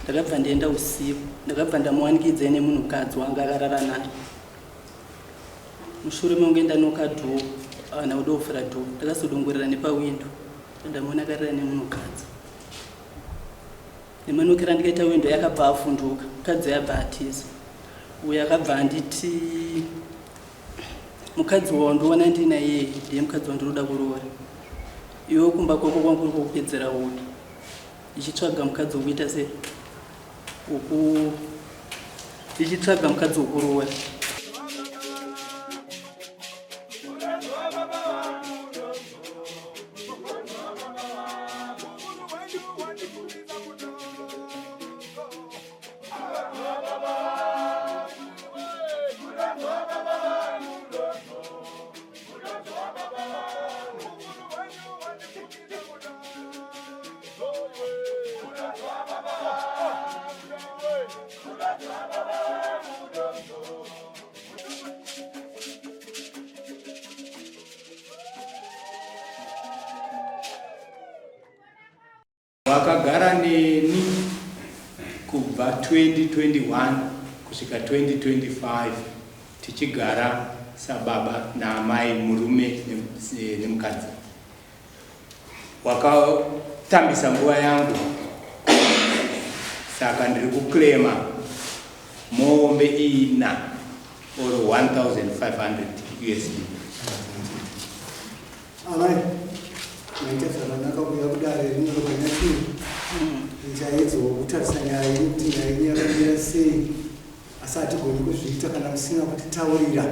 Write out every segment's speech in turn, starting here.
ndakabva ndienda usiku, ndakabva ndamuwanikidza nemunhukadzi wanga akarara naye. Mushure mekunge ndanoka dhoo ana kudofura dhoo, ndakazodongorera nepawindo ndamuona akarara nemunhukadzi. Nemanokera ndikaita windo yakabva afunduka, mukadzi yabva atiza. Uyo akabva anditi mukadzi wandoona ndinaye ndiye mukadzi wandinoda kuroora. Iwe kumba kwako kwangu kuri kupedzera uyu ichitsvaga mukadzi wokuita sei ichitsvaga mukadzi wokuroora. Wakagara neni kubva 2021 kusvika 2025 tichigara sababa naamai, murume nemukadzi. Wakatambisa nguva yangu, saka ndiri kuklema mombe ina or 1,500 USD. Amai, naita zvakanaka kuuya kudare rino rwanyachii chaidzo kutarisa nyaya yekuti nyaya ino yakamira sei, asi hatigoni kuzviita kana musina kutitaurira.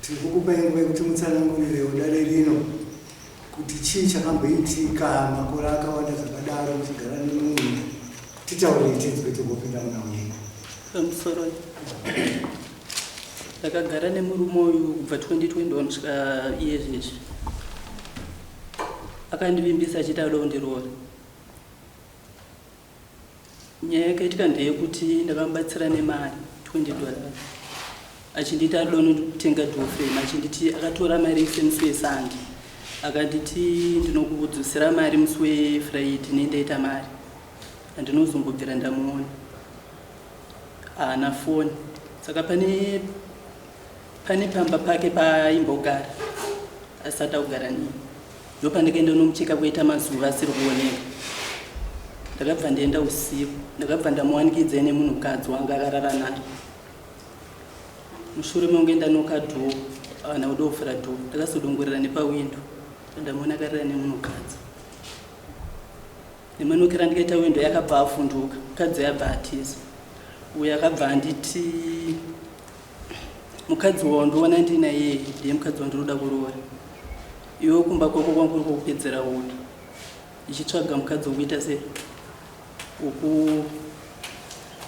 Tiri kukupai nguva yekuti mutsanangurirewo dare rino kuti chii chakamboitika makore akawanda zvakadaro muchigara nemunhu. Titaurei tinzwe togopinda muna uyu. Pamusoro ndakagara nemurume uyu kubva 2021 kusvika iye zvizvi. Akandivimbisa achiti ada kundiroora. Nyaya yakaitika ndeyekuti ndakamubatsira nemari $20 achinditi ada kutenga dhofeni, achinditi akatora mari yese musi weSunday akanditi ndinokudzosera mari musi weFriday nendaita mari andinozombobvira ndamuona. Haana foni, saka pane pamba pake paimbogara asati kugara nini. Ndopandikaenda nomucheka kuita mazuva asiri kuoneka. Ndakabva ndienda usiku, ndakabva ndamuwanikidza nemunhukadzi wanga akarara naye. Mushure mekunge ndanoka dhoo ana kudofura dhoo, ndakazodongorera nepawindo ndamuona akarara nemunhukadzi. Nemanokera ndikaita windo yakabva afunduka, mukadzi yabva atiza. Uyo akabva anditi mukadzi wandoona ndinaye ndiye mukadzi wandinoda kuroora. Iwe kumba kwako kwangu kuri kupedzera uyu ichitsvaga mukadzi wokuita sei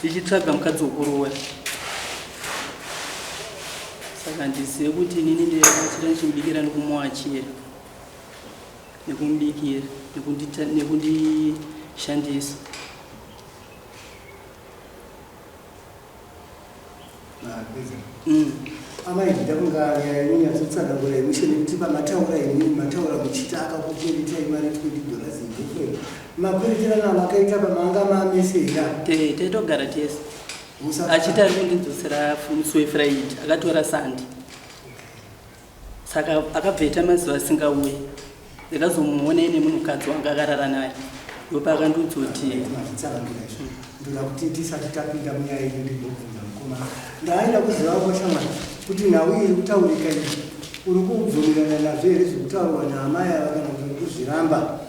ichitsvaga mukadzi wokuroora. Saka ndizive kuti inini ndiyakachira ndichimubikira nekumuwachira nekumubikira nekundishandisa. Amai, ndakunga nyanyatsotsanaura imishoni kuti pamataura imini mataura muchita akakuchereta imari $20 indofeni makuritirana makaita pamanga mamesera taitogara tese achiti ari kundidzosera musi weFriday akatora Sunday. Saka akabvaita mazuva asingauye, ndakazomuona ine munhukadzi wanga akarara naye. Ndopa akandiudzoti ndoda kuti tisati tapinda munyaya ino ndinobvunza mukoma. Ndaida kuzivawo shamwari kuti nhau iri kutaurika iyi uri kubvumirana nazvo here zviri kutaurwa naamai ava kana kuti uri kuzviramba?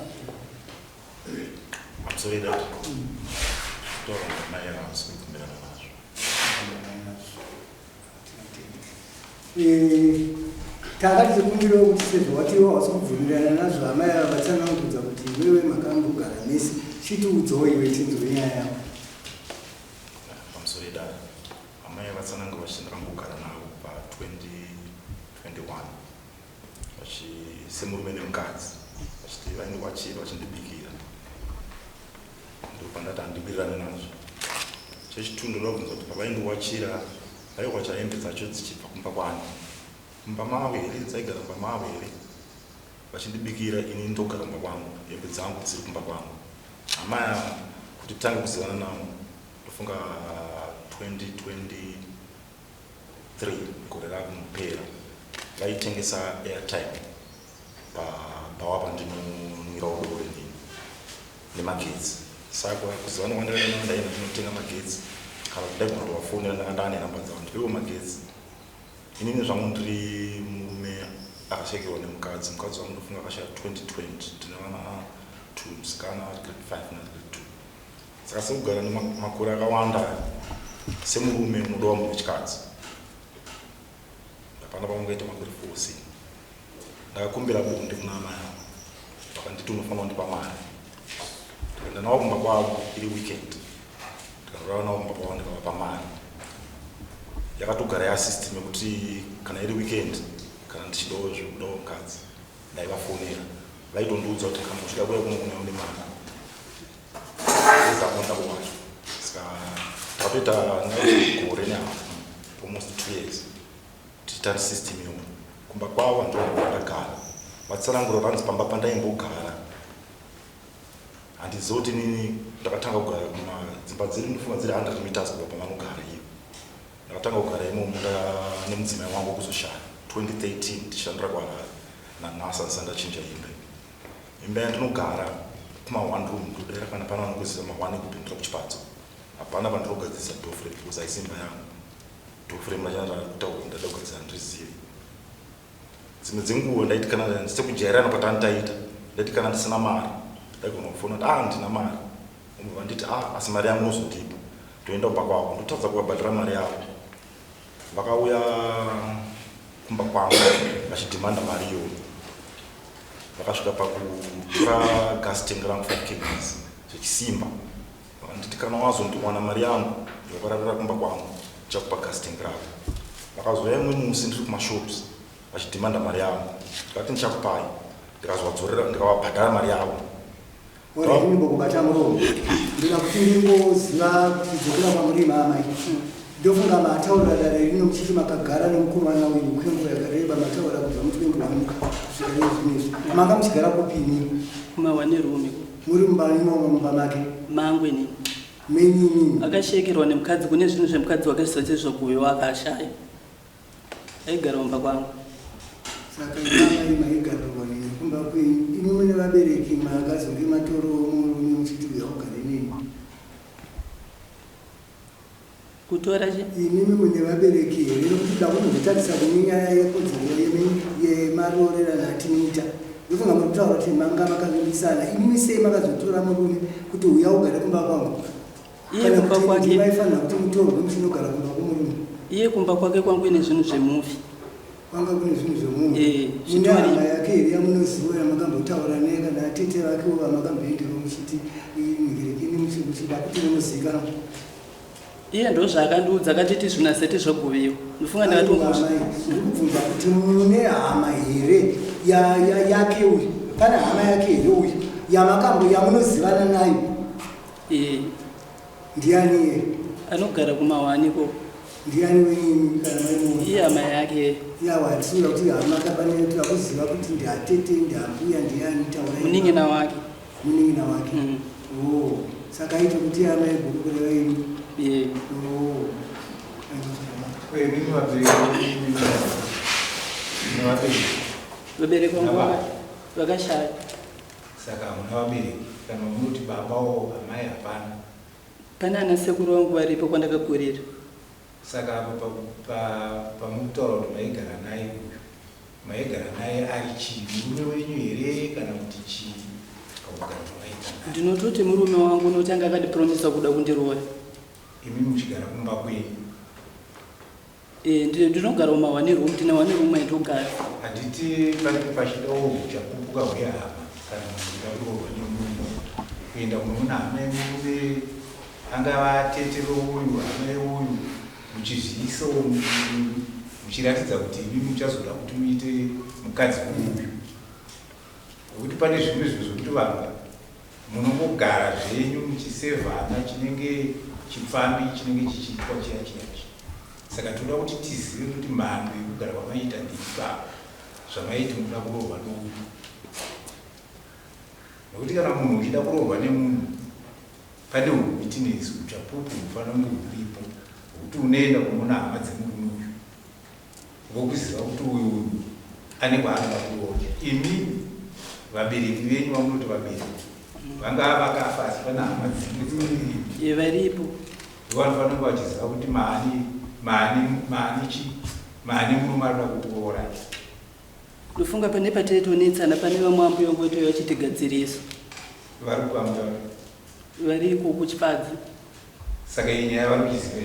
Takati tikumbirawo kuti sezvo watiwo wasi kubvumirana nazvo amai ava vatsanangudza kuti iwewe makambogara nesi, chitiudzawo iwe tinzwe nyaya yavo. Amai vatsananga vachandakambogara navo pa 2021 semurume nemukadzi vachiti vaindiwachira vachindibikira. Ndopandati handibirirane nazvo. Chechitundu ndakabvunza kuti pavaindiwachira vaiwacha hembe dzacho dzichibva kumba kwani. Mumba mavo here, dzaigara mumba mavo here, vachindibikira ini ndogara mumba kwangu, hembe dzangu dziri kumba kwangu. Amai kuti titange kuzivana nawo tofunga 2023 gore rakumpera vaitengesa airtime pawapa ndinonwira udore nemagetsi saka kuzivana kwandakaenda ndaenda ndinotenga magetsi kana kudai kundovafonera ndakandane namba dzavo ndipewo magetsi inini zvangu ndiri murume akashekerwa nemukadzi wangu ndofunga akashaya 2020 tine vana 2 musikana vari grade 5 nagrade 2 saka sekugara nemakore akawanda semurume unodowa munhu wechikadzi hapana pamungaita makore 4 ndakakumbira bonde kuna amai angu vakanditi unofanira kundipa mari ndikaenda navo kumba kwavo iri weekend ndikarora navo kumba kwavo ndikavapa mari yakatogara yasystem yekuti kana iri weekend kana ndichidawo zvekudawo mukadzi ndaivafonera vaitondiudza kuti kana uchida kuya kuno kunewo nemari ezakonda kuwacho saka takatoita gore nehafu almost 2 years tichitari system iyoyo kumba kwavo ndokandagara vatsanangura vanzi pamba pandaimbogara handiziva kuti nini ndakatanga kugara dzimba dzedu ndofunga dziri 100 meters kubva pavanogara iyo ndakatanga kugara imomo nemudzimai wangu wekuzoshaya 2013 tichishandira kwaRarare nanhasi handisati ndachinja imba yandinogara kuma-1 room ndodera kana pana vanokuzisa ma1 ekupindira kuchipatso hapana pandirogadzirisa doframe because aisimba yangu doframe rachandaa kutaura ndada kugadzira ndirizive dzimwe dzenguva ndaiti kana ndisite kujairana patanitaita ndaiti kana ndisina mari ndaigona kufona kuti ndina mari umwe vanditi asi mari yangu uzondipa toenda kumba kwavo ndotadza kuvabhadhira mari yavo vakauya kumba kwangu vachidhimanda mari iyoyo vakasvika pakutora gas tank rangu 5 kgs zvechisimba vakanditi kana wazondiwana mari yangu ndokararira kumba kwangu ndichakupa gas tank ravo vakazouya imwe musi ndiri kumashops vachidhimanda mari yavo ndikati ndichakupai ndikazovadzorera ndikavabhadhara mari yavo ndinobokubata muromo ndina kuti ndingoziva kudzokera kwamurima amai ndofunga mataura dare rino muchiti makagara nemukomana wenyu kwenguva yakareba mataura kubva mu21 kusvika nezvinezvi manga muchigara kupini kuma1 room muri mumba make mangu inini menyini akashekerwa nemukadzi kune zvinhu zvemukadzi wakazvizote zvokuyo akashaya aigara mumba kwangu saka imai maigarwa nini kumba kwenyu imi mune vabereki makazonge matoro murume muchiti yaugare nini kutora imimi mune vabereki here nokuti da kunozotarisa kune nyaya yekodzero yemarorerano atinoita ndofunga muri kutaura kuti manga makavimbisana imimi sei makazotora murume kuti uya ugare kumba kwangu iye kumba kwake vaifanira kuti mutorwe muchinogara kumba kwomurume iye kumba kwake kwangu ine zvinhu zvemuvi kwanga kune zvinhu zvemunhu mune hama yake here yamunoziva yamakambotaura naye kana atete vakewo vamakamboendero muchiti mhikirekini muchida kuti munozivikanwa iye ndo zvaakandiudza akatiti zvinaseti zvoguviwa ndofunga ndakatobvunza kuti mune hama here yake uyu pane hama yake here uyu yamunozivana nayo ndiani here anogara kuma1 ko ndiani wenyu kana maimuna iye hama yake yawatisura kuti hama kapanetura kuziva kuti ndiatete ndiambuya ndiani taura muning'ina wake saka aite kuti hama yegurukure wenyu vabereki vangu vakashaya saka muna vabereki kana munoti babawo amai hapana pane ana sekuru vangu varipo kwandakakurira saka pamutaura kuti maigara naye ari chii murume wenyu here kana kuti chii kaugara maita ndinototi murume wangu notanga akadipromisa kuda kundirora imi muchigara kumba kwenyu ndinogara uma1 room ndina 1 room aitogara handiti panenge pachidawo chapupuka hwehama kana muchidadorwa nemunhu kuenda kunoona hama yemurume angava atete veuyu hama yeuyu muchizviisawo muchiratidza kuti imi muchazoda kuti muite mukadzi weuyu nokuti pane zvimwe zvinhu zvokuti vanhu munongogara zvenyu muchisevhana chinenge chipfambi chinenge chichiitwa chiyachiyachi saka toda kuti tizive kuti mhando yekugara kwamaita ndeipa zvamaiti muda kurohwa nouyu nokuti kana munhu uchida kurohwa nemunhu pane bizinesi uchapupu ufana kunge uripo kuti unoenda kunoona hama dzemunhu uyu vokuziva kuti uyu ane kwaanoda kuoja. Imi vabereki venyu vamunoti vabereki vangava vakafa asi pane hama dzimwe varipo vanofanira kunge vachiziva kuti mani munomarira kukuora. ndofunga pane pataitonetsana pane vamwe ambuya ngoitoyo vachitigadziriso vari kukwamda variko kuchipadzi. saka iyi nyaya vari kuchiziva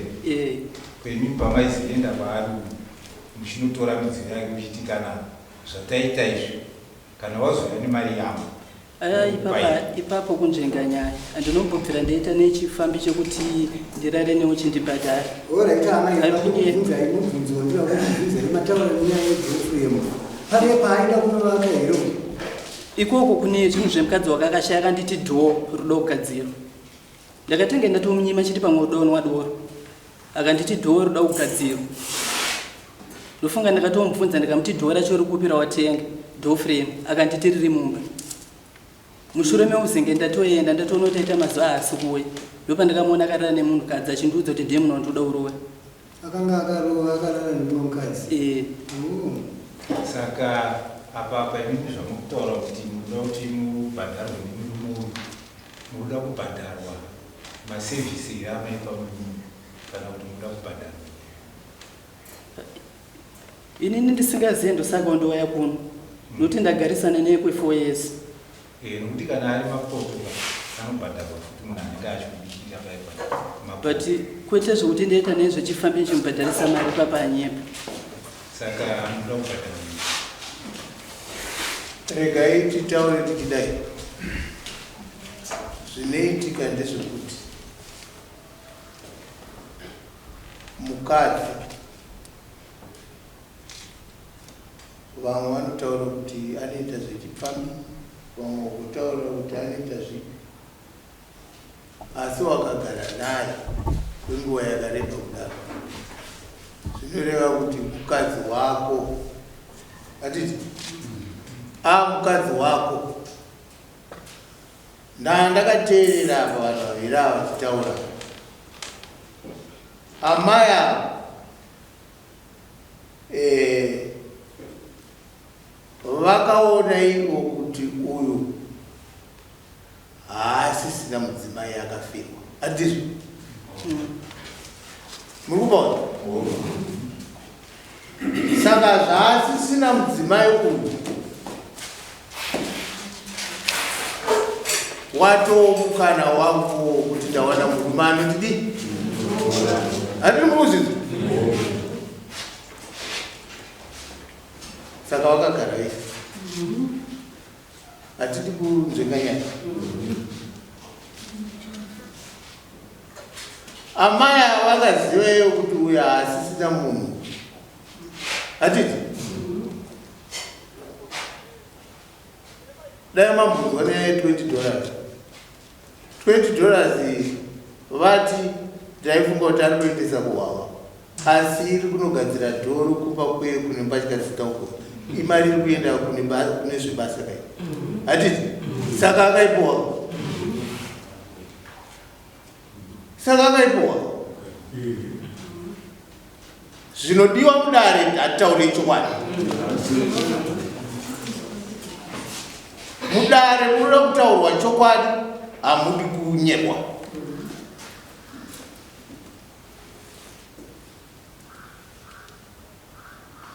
kwenyu pamaizienda paari muchinotora midziyo yake uchiti kana zvataita izvi kana wazouya nemari yangu ipapo kunzvenga nyaya andinombobvira ndaita nechifambi chekuti ndirare newo chindibhadhara ikoko kune zvinhu zvemukadzi wakakashaya akanditi dhoo rudo kugadzirwa. Ndakatenge ndatomunyima chiti pamwe udonwa wadoro akanditi dhoo ruda kugadzirwa. Ndofunga ndakatomubvunza ndikamuti dhoo racho rikupira watenga dhoo frame akanditi riri mumba. Mushure meuzenge ndatoenda ndatonotaita mazuva asi kuwe ndopandakamuona akarara nemunhukadzi achindiudza kuti ndiye munhu wandoda urova. Akanga akarara nemunhukadzi. Saka apa inini zvamukutaura kuti munoda kuti mubhadharwe nemunhu munoda kubhadharwa masevhisi amaipa munhu kana kuti munoda kubhadharwa. Inini ndisingazivi ndosaka ndouya kuno nokuti ndagarisana naye kwe4 years. Nokuti kana ari mapoto anobhadharwa kuti munhu anenge achikubikira paipa. But kwete zvokuti ndaita nezvechifambi ndichimubhadharisa mari papanyepa. Saka anoda kubhadharwa. Regai titaure tichidai. Zvinoitika ndezvekuti mukadzi vamwe vanotaura kuti anoita zvechipfambi, vamwe kutaura kuti anoita zvi, asi wakagara naye kwenguva yakareba kudaro zvinoreva kuti mukadzi wako atiti mukadzi wako. Ndakateerera apa vanhu vaviri ava vachitaura amai ava vakaona ivo kuti uyu haasisina mudzimai akafirwa atizvo muri kubaona. Saka zvaasisina mudzimai uyu watomukana wangu kuti ndawana murume anotidi hatiri mukuzvinzwa. Saka wakagara ife hatidi kunzvenganyaya. Amai ava vakaziva iyo kuti uyu haasisina munhu hatiti dai mabvunzwa nenyaya $20. $20 vati ndaifunga kuti ari kuendesa kuhwahwa asi iri kunogadzira dhoro kupa kwe kune mbatya dzisingauko imari iri kuenda kune zvebasa kai hatiti. Saka akaipowa zvinodiwa mudare hatitaure chokwadi. Mudare munoda kutaurwa chokwadi hamudi kunyekwa.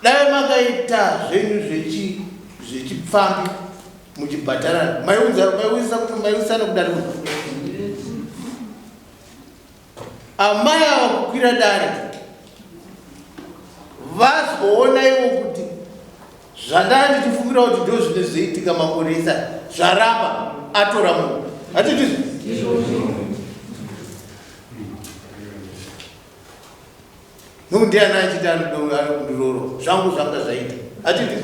Dai makaita zvenyu zvechipfambi muchibhadharana maiwisana kudare amai ava kukwira dare vazoona ivo kuti zvandanga ndichifungira kuti ndo zvine zvoitika makore isa zvaramba atora munhu hatiti nokuti ndiani achiti anokundiroro zvangu zvanga zvaita hatiti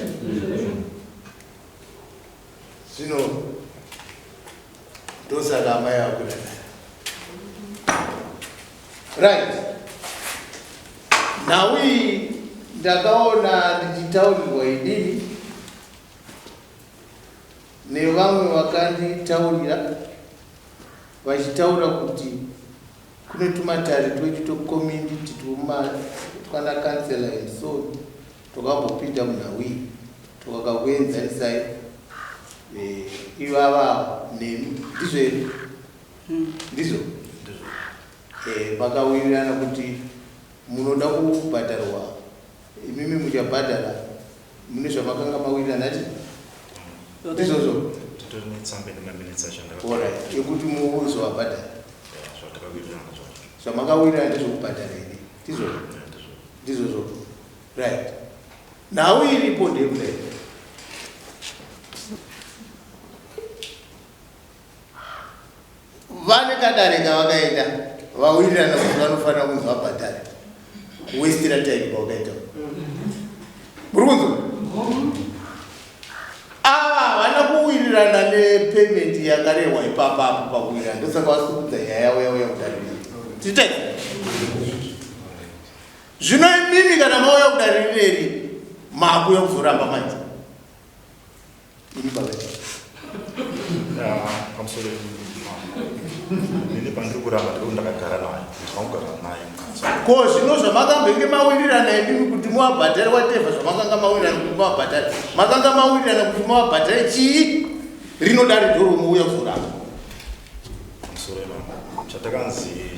zvino ndosaka amai akwira right. Nhau iyi ndakaona ndichitaurirwa idini nevamwe vakanditaurira vachitaura kuti kune tumatare twedu tocommunity twana kansela and so tokambopinda munhawiri tokakakuenzanisai ivava nemi ndizvo here ndizvo makawirirana kuti munoda kubhadharwa imimi muchabhadhara mune zvamakanga mawirirana ati ndizvozvo yekuti muzovabhadhara zvamakawirirana ndezvokubhadhara here ndizvozvo right nhau iripo ndekudai vane kadare kavakaenda vawirirana kuti vanofanira kunzi vabhadhare kuwestira time kwavakaita muri kunzwa havana kuwirirana nepayment yakarehwa ipapapo pakuwirirana ndosaka vasukudza nyaya yavo yavo yakudarira titai zvino imimi kana mauya kudarireri makuya kuzoramba manje ini bavai ko zvino zvamakambenge mawirirana imimi kuti muvabhadhare watevha zvamakanga mawirirana kuti muvabhadhare makanga mawirirana kuti muvabhadhare chii rinodari dhoro muuya kuzoramba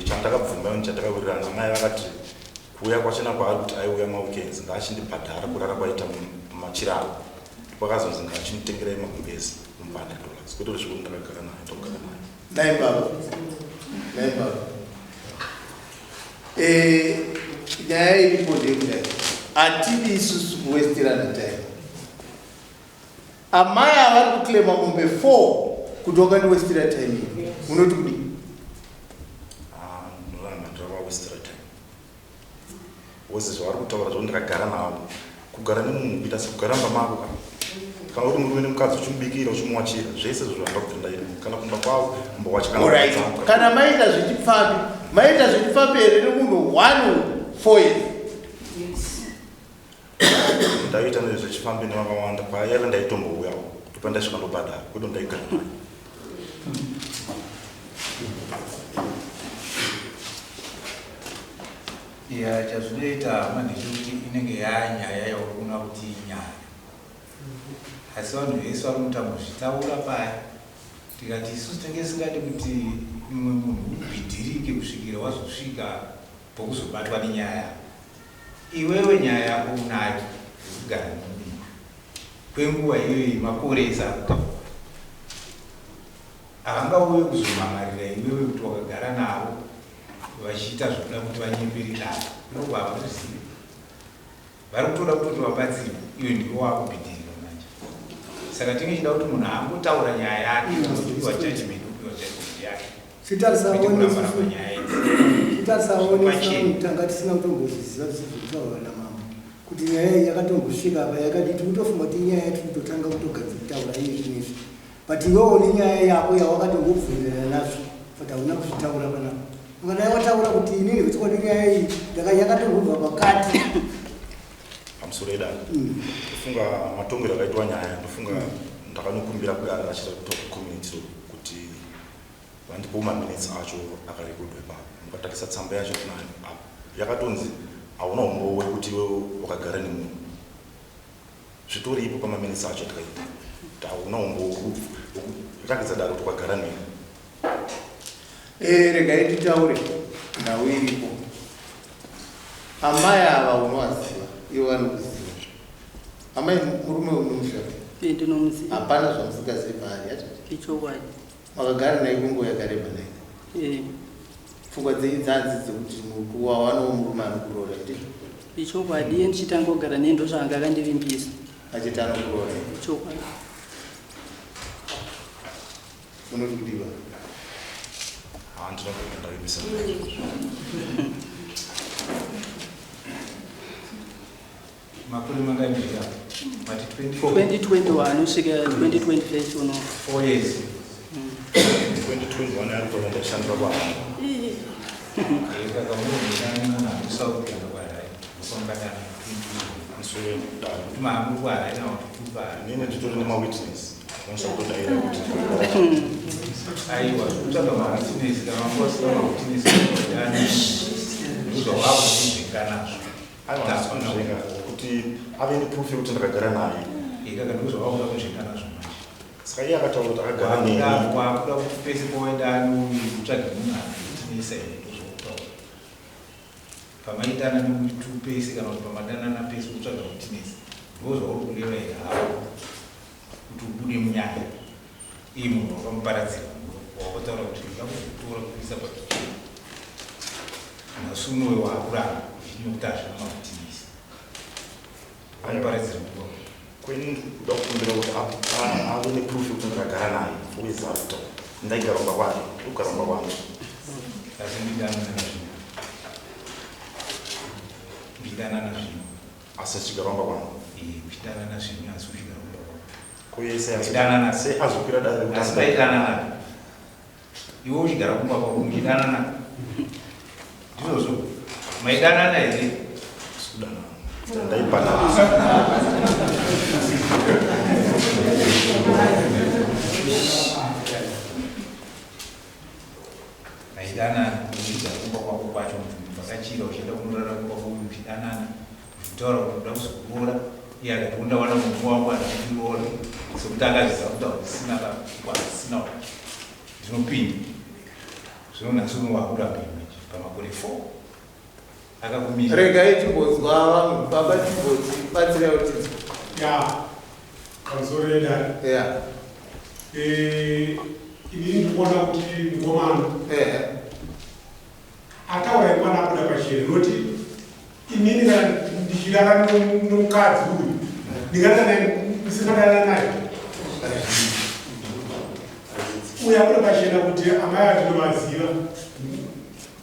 chandakabvuma chandakawirirana mai vakati kuuya kwachena kwaari kuti aiuya maweekends ngaachindibhadhara kurara kwaita machiraro kwakazonzi ngaachinditengerai magumbezi $100 kwete zvikuru ndakagara naye togara naye naibaba nyaya iripo ndekudai hatidi isusu kuwestirana time amai avari kuclaima mombe 4 kuti wakandiwestira time iyi munoti kudi wose zvavari kutaura zvo ndakagara navo kugara nemunhu kuita sekugara mbamako kana uri murume nemukadzi uchimubikira uchimuwachira zvese zvo zvanda kuti ndaita kana kumba kwavo kana maita zvechipfambi here nemunhu 1 years ndaita nezvechipfambi nevakawanda payari ndaitombouyawo topa ndaisvika ndobhadhara kwedo ndaigara naye chazvinoita hama ndechekuti inenge yanyaya yaurikuona kuti inyaya asi vanhu vese vari mutambozvitaura paya tikati isusu tenge singade kuti mumwe munhu ubhidhirike kusvikira wazosvika pokuzobatwa nenyaya iwewe nyaya yako unayo kugara nemumwe kwenguva iyoyi makore esakutaura havangauye kuzomamarira iwewe kuti wakagara navo vachiita zvokuda kuti vanyemberirana inobva havazvizivi vari kutoda kutoti vabatsirwa iyo ndiwo wakubhidhirira manje saka tinge chida kuti munhu angotaura nyaya yake unopiwa judgment upiwa judgment yake titarisaonetanga tisina kutombozviziva zvekutaura namama kuti nyaya iyi yakatombosvika apa yakaditi kutofunga kuti inyaya yati kutotanga kutogadzira kutaura iye zvinezvi but iwewo nenyaya yako yawakatombobvumirana nazvo but hauna kuzvitaura panapa ungadai wataura kuti inini kutikoti nyaya iyi yakatobva pakati pamusoro edare ndofunga matongero akaitwa nyaya ndofunga ndakanokumbira kuarachira community kuti vandipo maminutes acho akarekodwa ipapo mukatarisa tsamba yacho nayo yakatonzi hauna umbo wekuti wakagara nemunhu zvitori ipo pamaminutes acho takaita kuti hauna umbo kuratidza dare kuti wakagara nemunhu regai titaure nhau iripo amai ava unovaziva ivo vanokuziva amai murume unomushavi hapana zvamusingazivi paari ichokwadi makagara naye kwenguva yakareba naye pfungwa dzenyu dzanzi dzekuti kuwawanawo murume anokuroora ndizvo ichokwadi iye ndichitanga kugara naye ndo zvanga akandivimbisa achiti anokuroora ichokwadi unoti kudiva makore mangaimira mati 2021 usvika 2025 uno 4 years 2021 ari kutoenda shandira kwahama munhu andisauti kana kwarai musongatana kuti maamuri kwarai nakuti kupa nene nditori nemawitness unosakutodaira kuti aiwa zvekutsvaga mabizinesi kana mafosira mabizinesi kudani ndizvo wavo kuzvinganazvo aiwaazvenga kuti ave neproof yekuti ndakagara naye ikaka ndizvo wavo kuda kuzvinganazvo manje saka iye akataura kuti akagara neni wakuda kuti pese poendani utsvage munhu anobizinesa here ndozvokutaura pamaitana nemutu pese kana kuti pamadanana pese kutsvaga bizinesi ndozvauri kureva here havo kuti ubude munyaya iyi munhu wakamuparadzira wakutaura kuti ndakuzotora kuisa pakicheni masunowe waakuramba zvinokuti hazvina mabizinesi amuparadzira muno kweni kuda kukumbira kuti ave neproof yekuti ndakagara naye uizafta ndaigaromba kwake ugaromba kwangu asi ndidanana nazvino ndidanana zvino asi achigaromba kwangu uchidanana zvino asi uchigaromba kwangu sei azokwira dare asi vaidanana iwe uchigara kumba kwako muchidanana ndizvozvo maidanana here ndaipanaa maidanana uchigara kumba kwako kwacho vakachira uchienda kunorara kumba kwako uchidanana uchitaura kuti uda kuzokuroora iye akati undawana mumu wako adakuroora sekuti akazviza kuti aurisina kwaasina zvinopinda zvino nhasi unowakuramba imeji pamakore 4 akakumira regai timbozwa vamwe baba timbotibatsira kuti kamusoreda inini ndikuona kuti ngomano ataura imwana akuda pachiri noti inini kana ndichidana nomukadzi uyu ndisingadana naye uyu akuda pachena kuti amai atinomaziva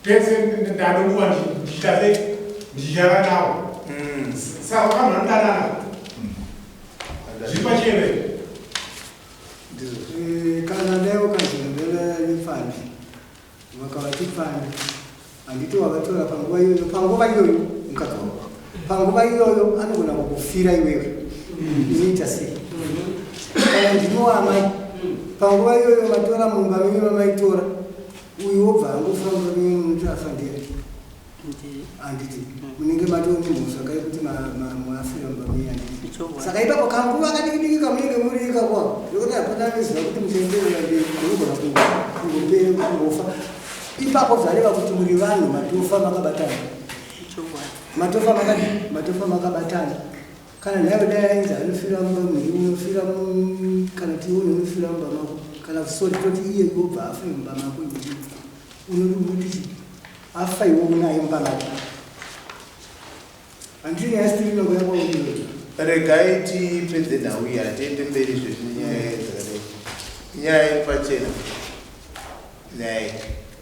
pese ndanomuva ndichitase ndichara nawo saka vanhu vanodanana zviri pachene kana leo kazvimbela nefandi vakavati fandi handiti wakatora panguva iyoyo mukagawa panguva iyoyo anogona kukufira iwewe inoita sei kana ndinoamai panguva iyoyo matora mumba menyu vamaitora uyu wobva angofamba menyu muti afandire handiti munenge matoni mhosva kai kuti mwafira mumba menyu handiti saka ipapo kanguva kadikidiki kamunenge muri ikakwa zvokuti hapanamiziva kuti muchaenderera mberi kunogona kungopere kungofa ipapo zvareva kuti muri vanhu matofa makabatana matofa makabatana kana nhayo dai ainzi anofira mumba mhiri unofira kana kuti iwe unofira mumba mako kana sori toti iye yobva afa mumba mako unodii afa iwe unaye mumba mako handini yasitirinogo yakwaudiro regai tipedze nhau iyi hatiende mberi zvezvinyaya dzakadai nyaya iri pachena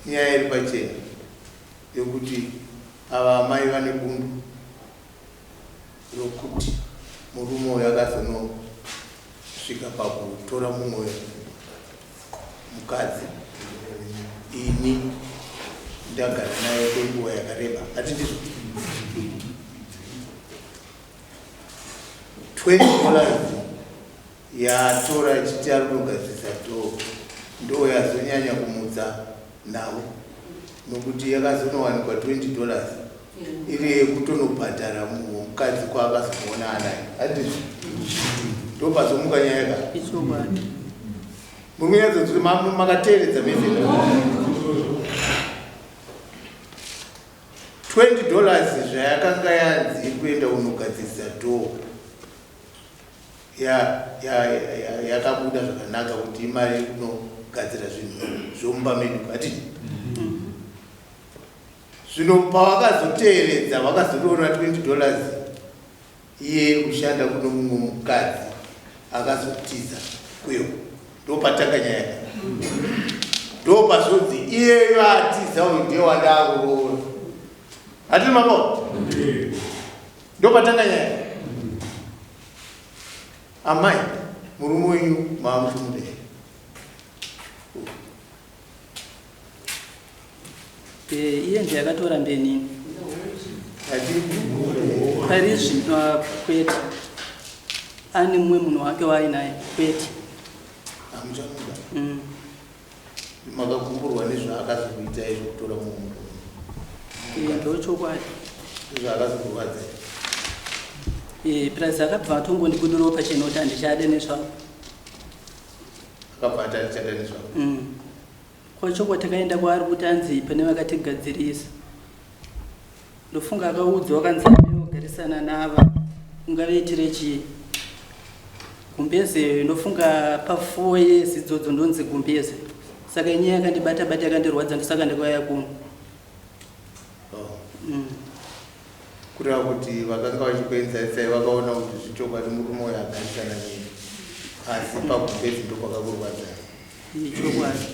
nyaya iri pachena yokuti ava amai vane bundu rokuti murume uyo akazonosvika pakutora mumwe mukadzi ini ndagara naye kwenguva yakareba hati ndizvo $20 yatora achiti ari kunogadzisa to ndo yazonyanya kumudza nhau nokuti yakazonowanikwa $20 iri yekutonobhadhara mukadzi kwaakazomuona anaye hatizvo ndopazomuka nyayaka muri kunyatsokuti makateeredza mese $20 zvayakanga yanzi kuenda unogadzisa dhoo yakabuda zvakanaka kuti imari kunogadzira zvinhu zvomumba medu ati zvino pavakazoteeredza vakazotoona $20 iye kushanda kuno mumwe mukadzi akazotiza kuyo ndopatanga nyaya ndopazodzi iyeyo atiza uyu ndiye wadakuroora hatiri mabo ndopatanga nyaya amai murume wenyu maamutumudei iye ndiyakatora mbenini pari zvino kwete ane mumwe munhu wake waainaye kwete hamuchamuda makakumburwa nezvaakazokuita izvokutora munhu ndochokwadi zvaakazokurwadza plus akabva atongondibudirawo pachena kuti handichade nezvavo akabva atatichada nezvavo kwacho kwatakaenda kwaari kuti anzi pane vakatigadzirisa ndofunga akaudza wakanzi ameogarisana nava ungaveitire chii gumbeze ndofunga pa4 years idzodzo ndonzi gumbeze saka inyaya yakandibata-bata yakandirwadza ndosaka ndakauya kuno kureva kuti vakanga vachikuenzaisai vakaona kuti zvichokwadi murume uyo agarisana neni asi pagumbezi ndokwakakurwadza chokwadi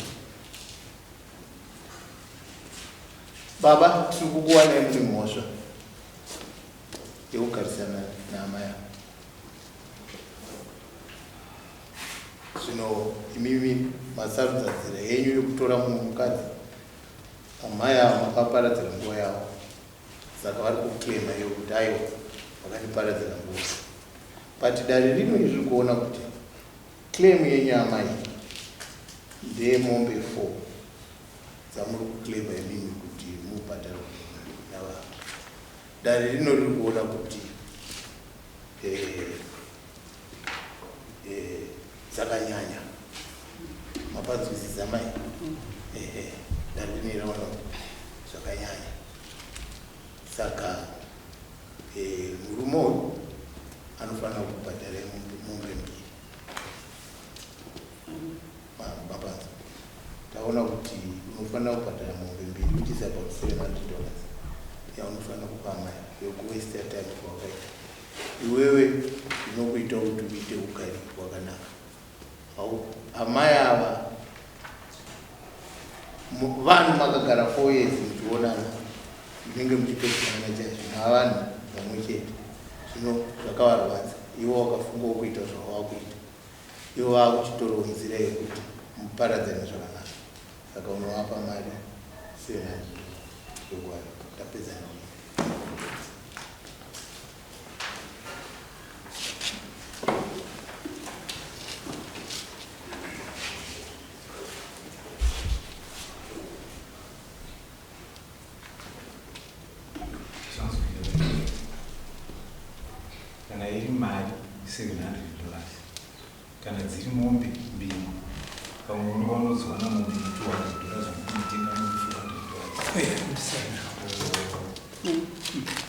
baba tiri kukuwanai mune mhosva yekugarisana nehama yavo zvino imimi masarudza nzira yenyu yekutora munhu mukadzi amai avo makaparadzira nguva yavo saka vari kuklema iyo kuti aiwa vakatiparadzira nguva but dare rino izvi kuona kuti claim yenyu amai ndeyemombe 4 dzamuri kuklema imimi kuti mubhadhara navavo dare rino riri kuona kuti dzakanyanya mapanzwisisa mai dare rino rinoona zvakanyanya saka murume uyu anofanira kubhadhara mombe 2 mapanzi taona kuti unofanira kubhadhara mombe 2 which is about $700 yaunofanira kupa mai yokuwesta time kwakaita iwewe inokuita kuti uite ugari hwakanaka amai ava vanhu makagara 4 years muchionana munenge muchipedzerana chaizvo navanhu vamwe chete zvino zvakavarwadza ivo wakafunga kuita zvavakuita ivo vakuchitorowo nzira yekuti muparadzane zvakanaka saka unovapa mari 700 yokuvari tapedzana kana iri mari $700 kana dziri mombe 2 pamwe unozowana mombe $200 unotenga mombe $400